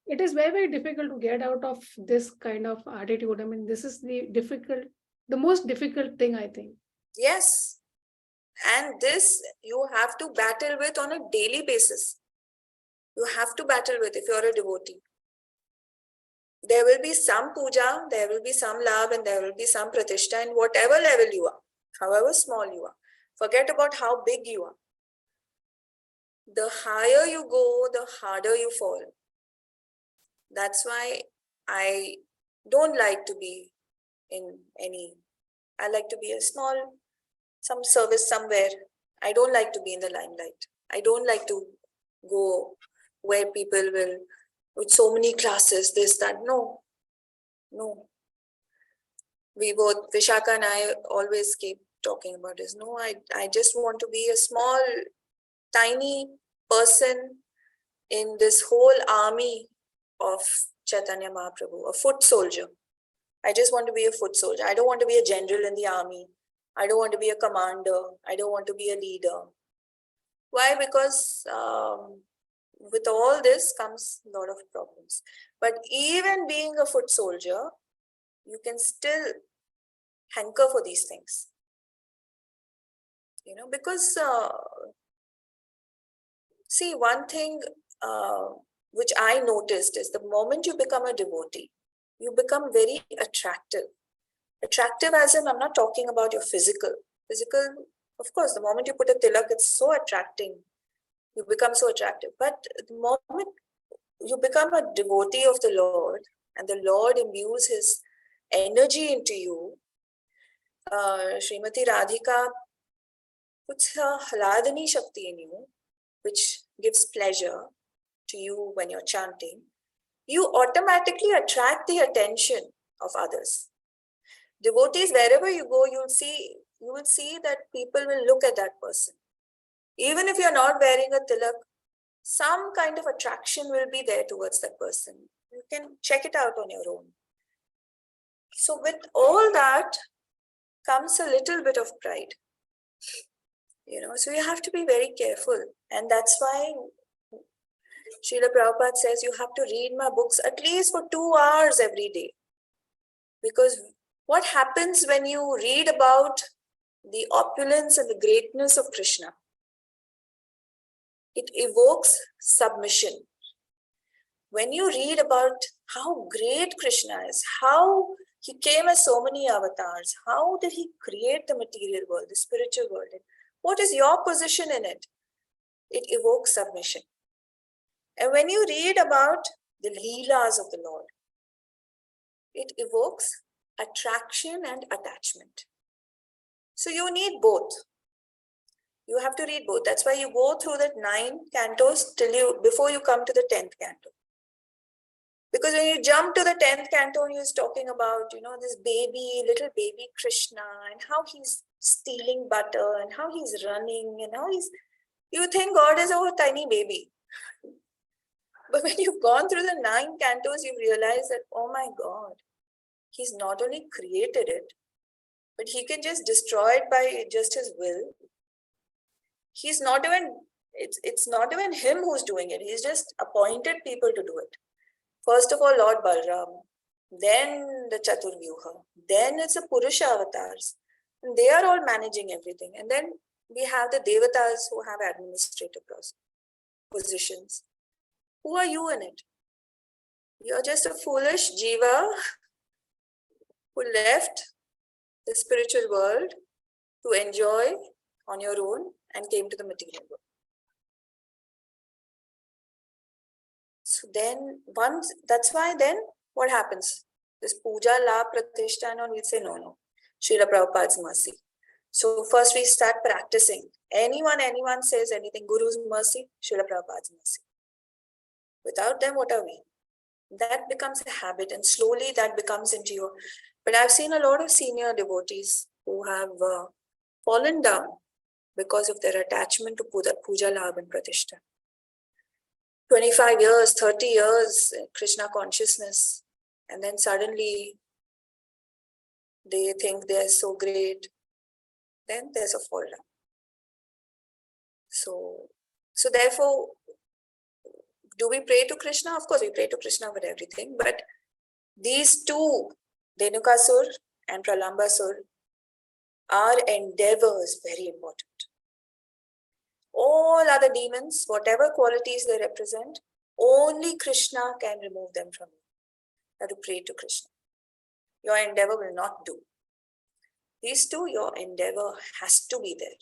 E: It is very, very difficult to get out of this kind of attitude. I mean, this is the most difficult thing, I think.
A: Yes. And this you have to battle with on a daily basis. You have to battle with if you're a devotee. There will be some puja, there will be some labh, and there will be some pratishtha in whatever level you are, however small you are. Forget about how big you are. The higher you go, the harder you fall. That's why I don't like to be in any, I like to be a small, some service somewhere. I don't like to be in the limelight. I don't like to go where people will, with so many classes, this, that. No. We both, Vishaka and I always keep talking about this. No, I just want to be a small, tiny person in this whole army of Chaitanya Mahaprabhu, a foot soldier. I just want to be a foot soldier. I don't want to be a general in the army. I don't want to be a commander. I don't want to be a leader. Why? Because with all this comes a lot of problems. But even being a foot soldier, you can still hanker for these things. Because see, one thing which I noticed is the moment you become a devotee, you become very attractive. Attractive as in, I'm not talking about your physical. Physical, of course, the moment you put a tilak, it's so attracting. You become so attractive. But the moment you become a devotee of the Lord and the Lord imbues his energy into you, Srimati Radhika puts her Hladani Shakti in you, which gives pleasure to you when you're chanting. You automatically attract the attention of others. Devotees, wherever you go, you will see that people will look at that person. Even if you're not wearing a tilak, some kind of attraction will be there towards that person. You can check it out on your own. So with all that comes a little bit of pride. So you have to be very careful. And that's why Srila Prabhupada says you have to read my books at least for 2 hours every day. Because what happens when you read about the opulence and the greatness of Krishna? It evokes submission. When you read about how great Krishna is, how he came as so many avatars, how did he create the material world, the spiritual world, and what is your position in it? It evokes submission. And when you read about the Leelas of the Lord, it evokes attraction and attachment. So you need both. You have to read both. That's why you go through the 9 cantos before you come to the 10th canto. Because when you jump to the 10th canto, he's talking about, this little baby Krishna, and how he's stealing butter, and how he's running, and you think God is a tiny baby. But when you've gone through the 9 cantos, you realize that, oh my God, he's not only created it, but he can just destroy it by just his will. He's not even, it's not even him who's doing it. He's just appointed people to do it. First of all, Lord Balram, then the Chaturvyuha, then it's the Purusha avatars. And they are all managing everything. And then we have the Devatas who have administrative positions. Who are you in it? You're just a foolish jiva who left the spiritual world to enjoy on your own and came to the material world. So then that's why then what happens? This puja, la, pratishtha, and we'll say no. Srila Prabhupada's mercy. So first we start practicing. Anyone says anything, Guru's mercy, Srila Prabhupada's mercy. Without them, what are we? That becomes a habit, and slowly that becomes into your. But I've seen a lot of senior devotees who have fallen down because of their attachment to puja, labh, and pratishtha. 25 years, 30 years, Krishna consciousness, and then suddenly they think they're so great. Then there's a fall down. So therefore, do we pray to Krishna? Of course, we pray to Krishna with everything. But these two, Dhenukasur and Pralambasur, our endeavor is very important. All other demons, whatever qualities they represent, only Krishna can remove them from you. You have to pray to Krishna. Your endeavor will not do. These two, your endeavor has to be there.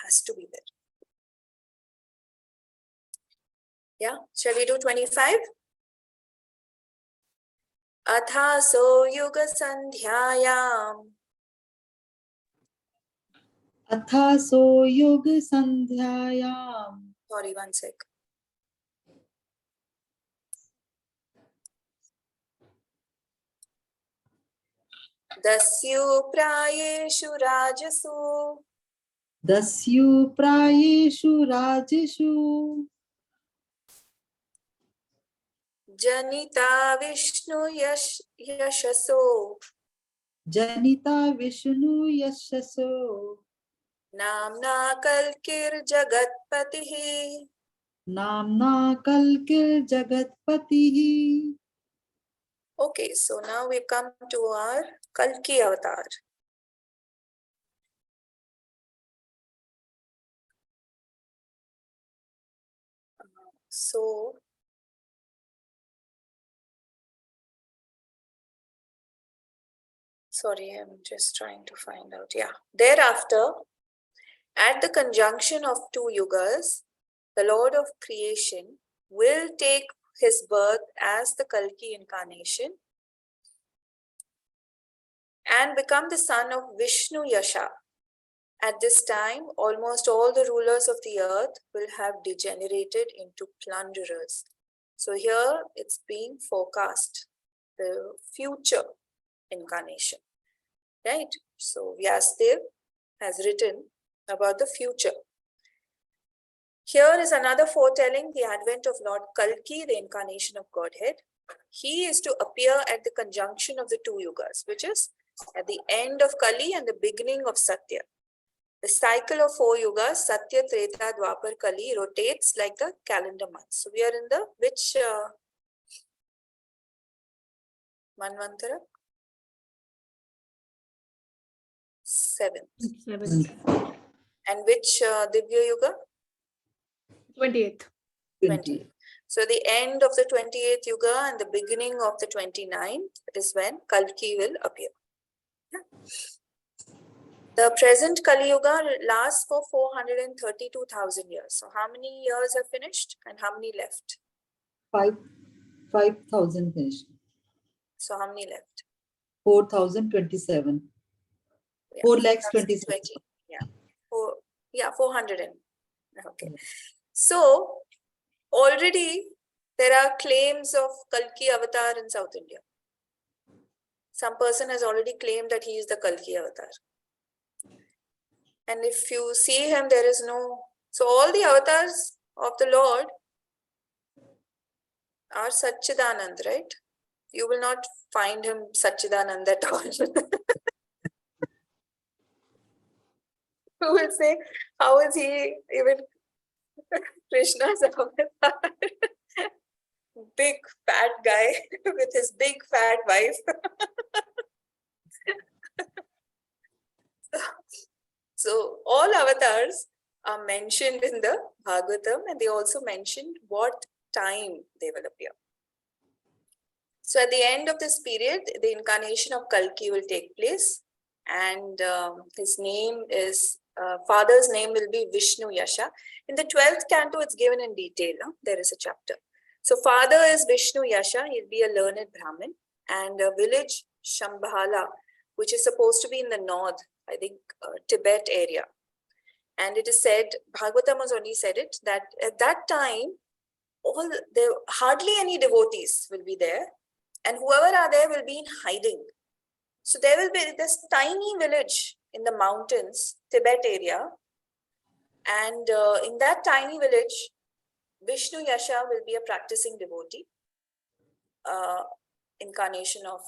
A: Has to be there. Yeah, shall we do 25? Athaso yuga sandhyayam.
C: Athaso yoga sandhyayam.
A: Sorry, one sec. Dasyu prayeshu rajasu.
C: Dasyu prayeshu rajeshu.
A: Janita Vishnu Yashaso.
C: Janita Vishnu Yashaso.
A: Namna Kalkir Jagatpatihi.
C: Namna Kalkir Jagatpatihi.
A: Okay, so now we come to our Kalki avatar. So Sorry, I'm just trying to find out. Yeah. Thereafter, at the conjunction of two yugas, the Lord of creation will take his birth as the Kalki incarnation and become the son of Vishnu Yasha. At this time, almost all the rulers of the earth will have degenerated into plunderers. So here it's being forecast, the future incarnation, right? So Vyasdev has written about the future. Here is another foretelling the advent of Lord Kalki, the incarnation of Godhead. He is to appear at the conjunction of the two yugas, which is at the end of Kali and the beginning of Satya. The cycle of 4 yugas, Satya, Treta, Dwapar, Kali, rotates like the calendar months. So we are in the which Manvantara? 7th.
E: 7th.
A: And which Divya Yuga?
E: 28th.
A: 20. So the end of the 28th Yuga and the beginning of the 29th is when Kalki will appear. Yeah. The present Kali Yuga lasts for 432,000 years. So how many years have finished and how many left?
C: 5,000 finished.
A: So how many left?
C: 4,027.
A: Yeah.
C: 4 lakhs 27.
A: 20. Yeah. 400 and okay. So already there are claims of Kalki avatar in South India. Some person has already claimed that he is the Kalki avatar. And if you see him, there is no... So all the avatars of the Lord are Satchidanand, right? You will not find him Satchidanand at all. Who will say, how is he even Krishna's avatar? Big fat guy with his big fat wife. So all avatars are mentioned in the Bhagavatam, and they also mentioned what time they will appear. So at the end of this period, the incarnation of Kalki will take place, and his name is, father's name will be Vishnu Yasha. In the 12th canto, it's given in detail. No? There is a chapter. So father is Vishnu Yasha, he'll be a learned Brahmin, and a village Shambhala, which is supposed to be in the north, I think Tibet area. And it is said, Bhagavatam has only said it, that at that time, there hardly any devotees will be there, and whoever are there will be in hiding. So there will be this tiny village in the mountains, Tibet area, and in that tiny village, Vishnu Yasha will be a practicing devotee, incarnation of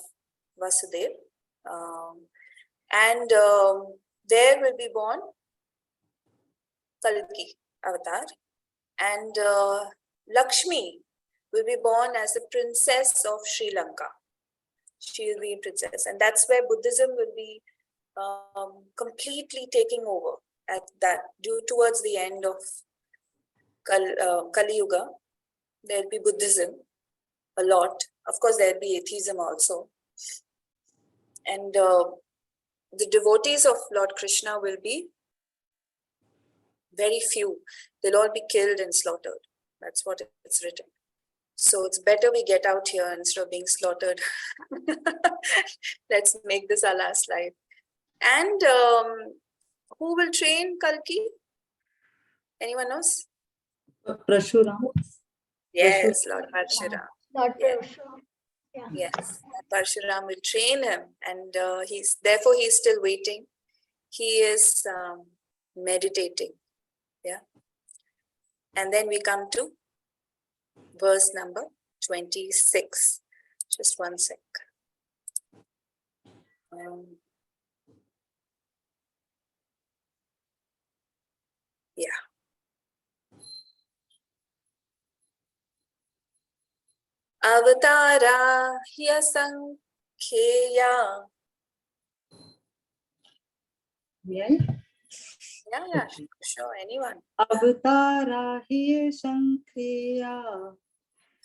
A: Vasudev, and there will be born Kalki avatar, and Lakshmi will be born as the princess of Sri Lanka. She will be a princess, and that's where Buddhism will be completely taking over at that, due towards the end of Kali Yuga. There'll be Buddhism a lot. Of course, there'll be atheism also. And the devotees of Lord Krishna will be very few. They'll all be killed and slaughtered. That's what it's written. So it's better we get out here instead of being slaughtered. Let's make this our last life. And who will train Kalki? Anyone knows?
C: Prashuram.
A: Yes, Lord Parshuram.
D: Not
A: Yeah.
D: sure. Yeah.
A: Yes, Parshuram will train him, and therefore he's still waiting. He is meditating. Yeah. And then we come to verse number 26. Just one sec. Yeah. Avatara hyasankheya.
C: Yeah.
A: Yeah, sure, anyone.
C: Avatara hi Shankriya.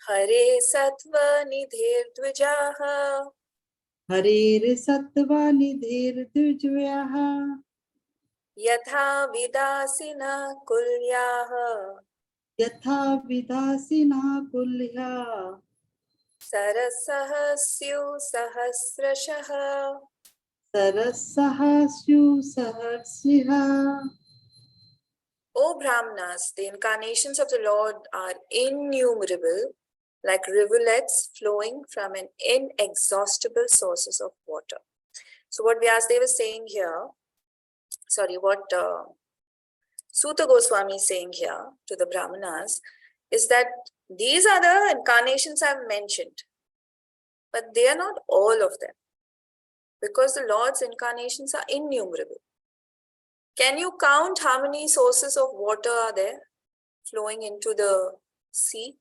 A: Hare sattva nidhir dvijaha.
C: हरेर Sattva निधेर द्विजव्यः
A: Yatha vidasina kulyaha
C: यथा विदासिना कुल्या
A: sarasahasyu sahasrashaha.
C: सरसहस्यु सहर्षिः.
A: O Brahmanas, the incarnations of the Lord are innumerable, like rivulets flowing from an inexhaustible sources of water. So what Vyasadeva is saying here, what Suta Goswami is saying here to the Brahmanas is that these are the incarnations I've mentioned, but they are not all of them, because the Lord's incarnations are innumerable. Can you count how many sources of water are there flowing into the sea,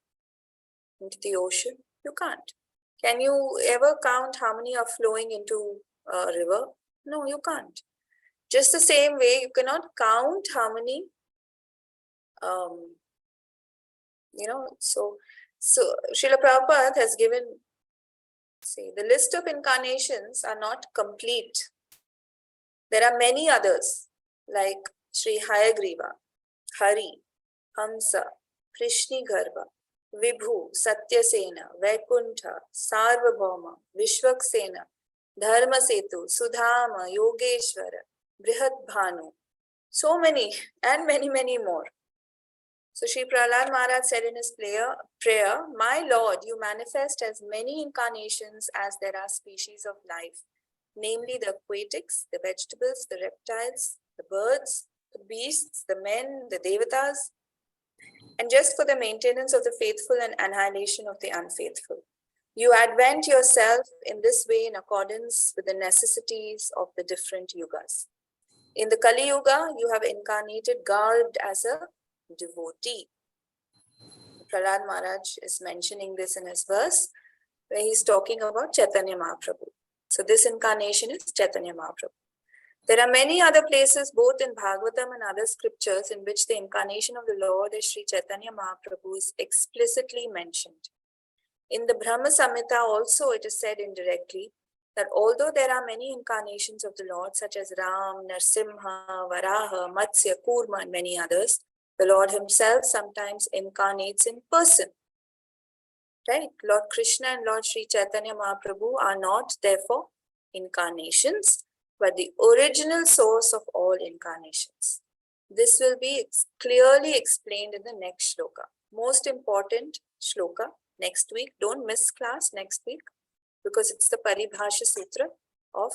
A: into the ocean? You can't. Can you ever count how many are flowing into a river? No, you can't. Just the same way, you cannot count how many, so Srila Prabhupada has given, the list of incarnations are not complete. There are many others, like Sri Hayagriva, Hari, Hamsa, Krishnigarbha, Vibhu, Satyasena, Vaikuntha, Sarvabhauma, Vishwaksena, Dharmasetu, Sudhama, Yogeshwara, Brihat so many and many, many more. So Sri Prahlad Maharaj said in his prayer, my Lord, you manifest as many incarnations as there are species of life, namely the aquatics, the vegetables, the reptiles, the birds, the beasts, the men, the devatas, and just for the maintenance of the faithful and annihilation of the unfaithful. You advent yourself in this way in accordance with the necessities of the different yugas. In the Kali Yuga, you have incarnated garbed as a devotee. Prahlad Maharaj is mentioning this in his verse where he's talking about Chaitanya Mahaprabhu. So this incarnation is Chaitanya Mahaprabhu. There are many other places both in Bhagavatam and other scriptures in which the incarnation of the Lord as Sri Chaitanya Mahaprabhu is explicitly mentioned. In the Brahma Samhita also it is said indirectly that although there are many incarnations of the Lord such as Ram, Narsimha, Varaha, Matsya, Kurma and many others, the Lord himself sometimes incarnates in person. Right? Lord Krishna and Lord Sri Chaitanya Mahaprabhu are not therefore incarnations, but the original source of all incarnations. This will be clearly explained in the next shloka. Most important shloka next week. Don't miss class next week because it's the Paribhasha Sutra of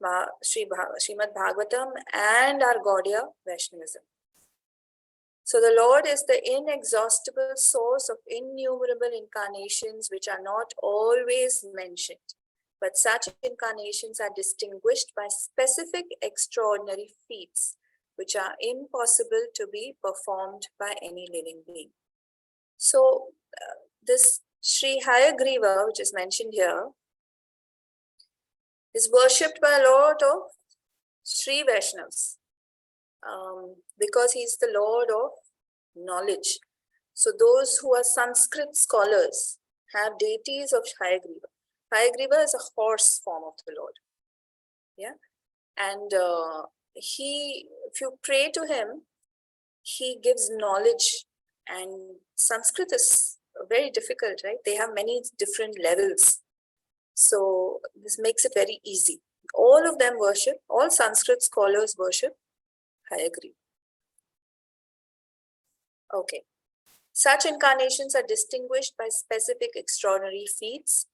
A: Srimad Bhagavatam and our Gaudiya Vaishnavism. So the Lord is the inexhaustible source of innumerable incarnations which are not always mentioned. But such incarnations are distinguished by specific extraordinary feats which are impossible to be performed by any living being. So this Sri Hayagriva, which is mentioned here, is worshipped by a lot of Sri Vaishnavas because he is the Lord of knowledge. So those who are Sanskrit scholars have deities of Hayagriva. Hayagriva is a horse form of the Lord. Yeah. And if you pray to him, he gives knowledge. And Sanskrit is very difficult, right? They have many different levels. So this makes it very easy. All of them worship, all Sanskrit scholars worship Hayagriva. Okay. Such incarnations are distinguished by specific extraordinary feats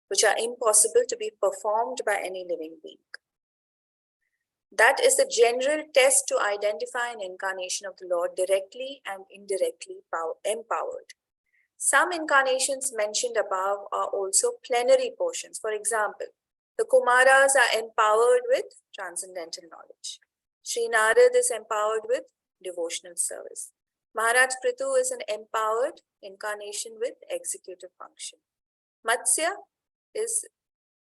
A: which are impossible to be performed by any living being. That is the general test to identify an incarnation of the Lord directly and indirectly empowered. Some incarnations mentioned above are also plenary portions. For example, the Kumaras are empowered with transcendental knowledge. Sri Narad is empowered with devotional service. Maharaj Prithu is an empowered incarnation with executive function. Matsya is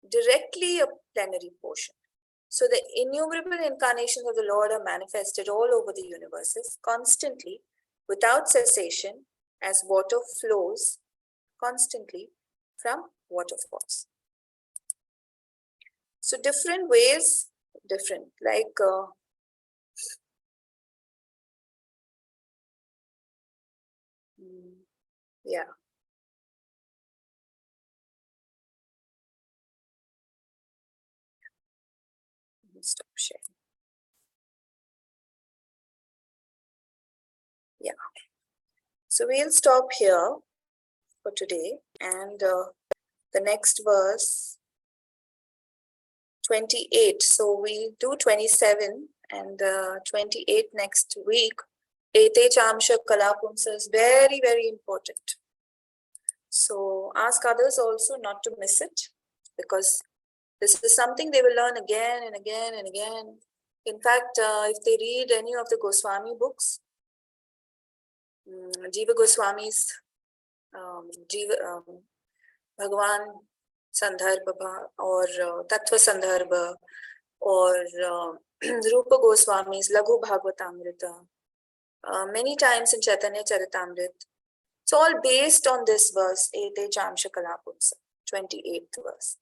A: directly a plenary portion. So the innumerable incarnations of the Lord are manifested all over the universes constantly, without cessation, as water flows constantly from waterfalls. So different ways, different, like yeah. Let me stop sharing. Yeah. So we'll stop here for today, and the next verse 28. So we do 27 and 28 next week. Ete Chamsha Kalapumsa is very, very important. So ask others also not to miss it, because this is something they will learn again and again and again. In fact, if they read any of the Goswami books, Jiva Goswami's Bhagwan Sandarbha or Tattva Sandarbha or Rupa Goswami's Laghu Bhagavatamrita, many times in Chaitanya Charitamrit. It's all based on this verse, Ete Chamsha Kalapumsa, 28th verse.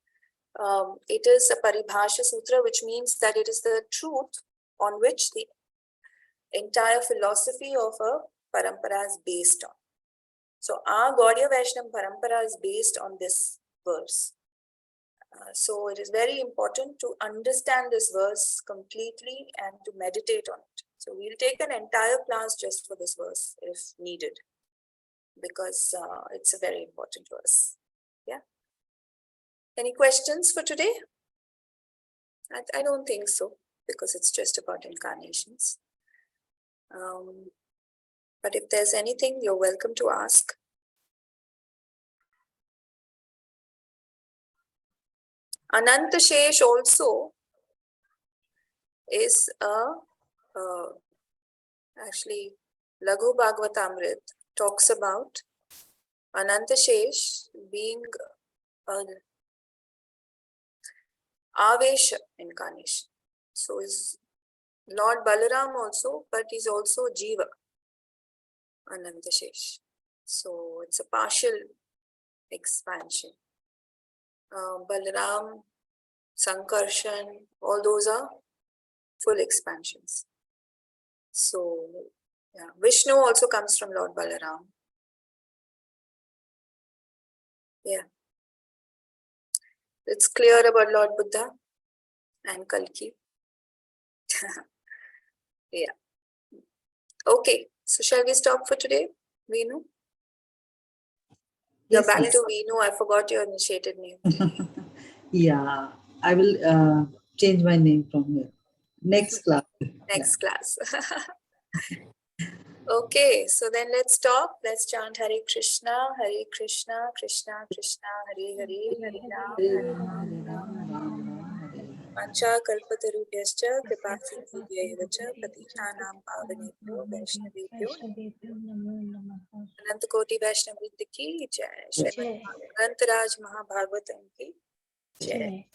A: It is a Paribhasha Sutra, which means that it is the truth on which the entire philosophy of a parampara is based on. So our Gaudiya Vaishnava parampara is based on this verse. So it is very important to understand this verse completely and to meditate on it. So we'll take an entire class just for this verse if needed, because it's a very important verse. Yeah. Any questions for today? I don't think so, because it's just about incarnations. But if there's anything, you're welcome to ask. Ananta Shesh also is actually Laghu Bhagavatamrit talks about Ananta Shesh being an Avesha incarnation. So is Lord Balaram also, but he's also Jiva, Ananta Shesh. So it's a partial expansion. Balaram, Sankarshan, all those are full expansions. So yeah, Vishnu also comes from Lord Balaram. Yeah. It's clear about Lord Buddha and Kalki. Yeah. Okay. So shall we stop for today, Veenu? You're
C: Yes,
A: back
C: yes.
A: to Veenu. I forgot your initiated name.
C: Yeah, I will change my name from here. Next class.
A: Next class. Okay, so then let's stop. Let's chant Hare Krishna, Krishna Krishna, Hare Hare, Hare Ram, Hare Pancha Kalpatarubhyascha, Kripa Sindhubhya cha, Patitanam Pavanebhyo, Vaishnavebhyo, Ananta Koti Vaishnavrit ki Jai, Srimad Grantaraj Mahabhagavatam ki Jai.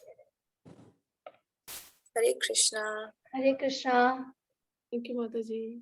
A: Hare Krishna.
D: Hare Krishna.
E: Thank you, Mataji.